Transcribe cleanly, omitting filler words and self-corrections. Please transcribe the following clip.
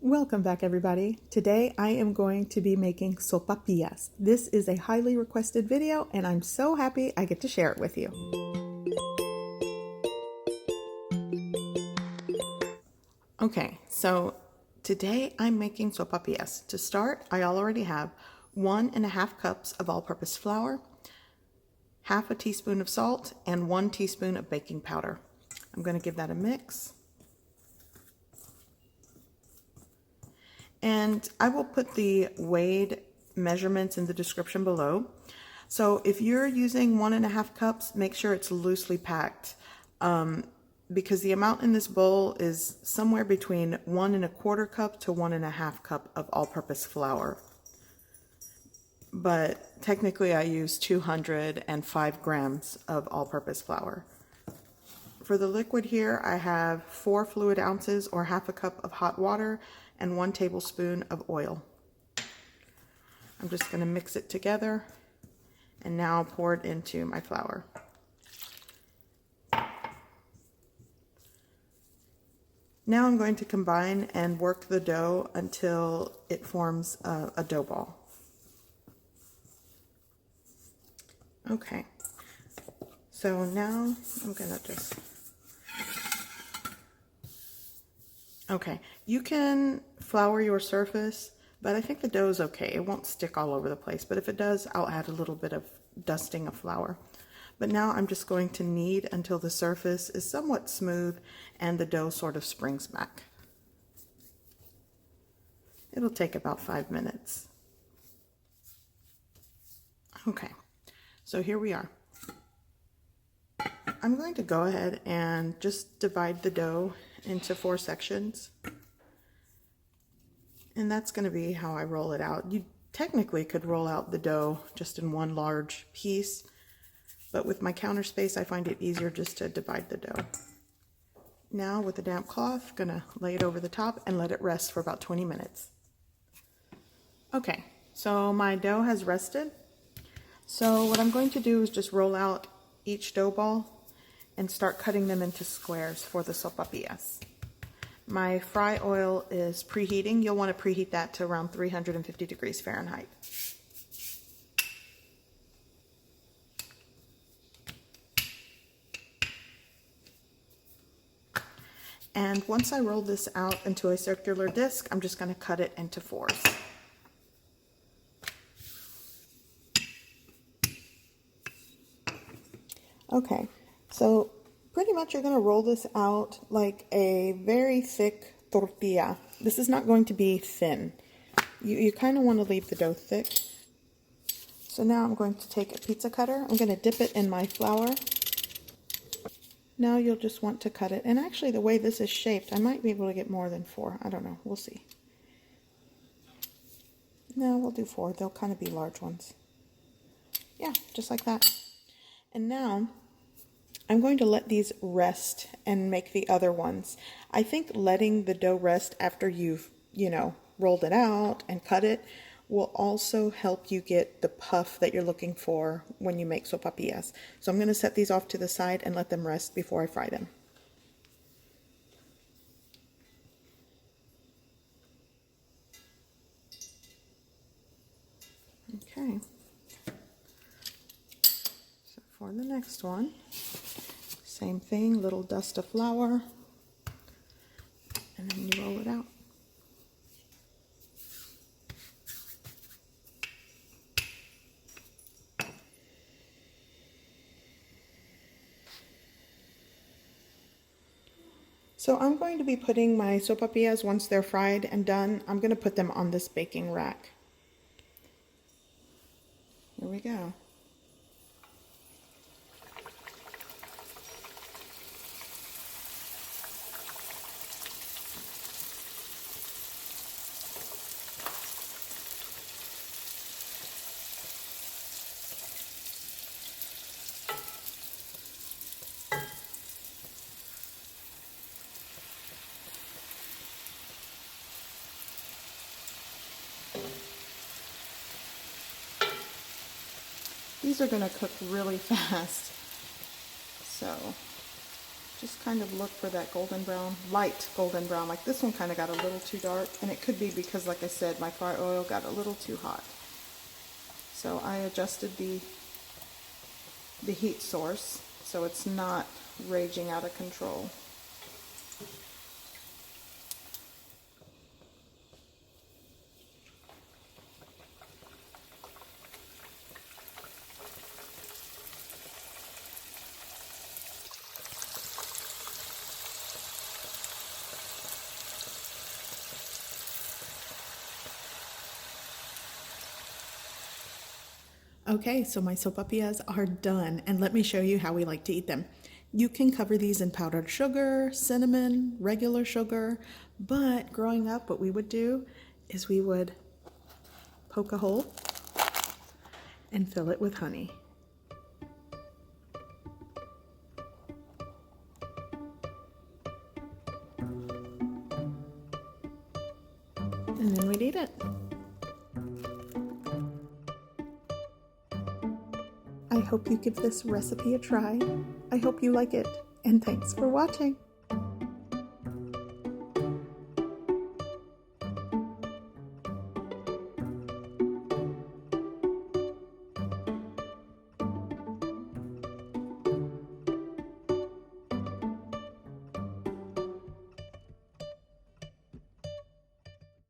Welcome back, everybody. Today I am going to be making sopapillas. This is a highly requested video and I'm so happy I get to share it with you. Okay, so today I'm making sopapillas. To start, I already have 1.5 cups of all-purpose flour, half a teaspoon of salt, and 1 teaspoon of baking powder. I'm going to give that a mix. And I will put the weighed measurements in the description below. So if you're using 1.5 cups, make sure it's loosely packed because the amount in this bowl is somewhere between 1.25 cup to 1.5 cup of all-purpose flour. But technically I use 205 grams of all-purpose flour. For the liquid here, I have 4 fluid ounces or half a cup of hot water and 1 tablespoon of oil. I'm just going to mix it together and now pour it into my flour. Now I'm going to combine and work the dough until it forms a dough ball. Okay, so now I'm going to just... Okay, you can flour your surface, but I think the dough is okay. It won't stick all over the place, but if it does, I'll add a little bit of dusting of flour. But now I'm just going to knead until the surface is somewhat smooth and the dough sort of springs back. It'll take about 5 minutes. Okay, so here we are. I'm going to go ahead and just divide the dough into 4 sections. And that's going to be how I roll it out. You technically could roll out the dough just in one large piece, but with my counter space, I find it easier just to divide the dough. Now with a damp cloth, I'm going to lay it over the top and let it rest for about 20 minutes. Okay, so my dough has rested. So what I'm going to do is just roll out each dough ball and start cutting them into squares for the sopapillas. My fry oil is preheating. You'll want to preheat that to around 350 degrees Fahrenheit. And once I roll this out into a circular disc, I'm just going to cut it into 4s. Okay. So pretty much you're going to roll this out like a very thick tortilla. This is not going to be thin. You kind of want to leave the dough thick. So now I'm going to take a pizza cutter. I'm going to dip it in my flour. Now you'll just want to cut it. And actually the way this is shaped, I might be able to get more than 4. I don't know. We'll see. No, we'll do 4. They'll kind of be large ones. Yeah, just like that. And now I'm going to let these rest and make the other ones. I think letting the dough rest after you've, rolled it out and cut it will also help you get the puff that you're looking for when you make sopapillas. So I'm going to set these off to the side and let them rest before I fry them. Okay. So for the next one, same thing, little dust of flour, and then you roll it out. So I'm going to be putting my sopapillas, once they're fried and done, I'm going to put them on this baking rack. Here we go. These are going to cook really fast, so Just kind of look for that golden brown, light golden brown. Like this one kind of got a little too dark, and it could be because, like I said, my fry oil got a little too hot. So I adjusted the heat source so it's not raging out of control. Okay, so my sopapillas are done, and let me show you how we like to eat them. You can cover these in powdered sugar, cinnamon, regular sugar, but growing up what we would do is we would poke a hole and fill it with honey. And then we'd eat it. I hope you give this recipe a try. I hope you like it, and thanks for watching.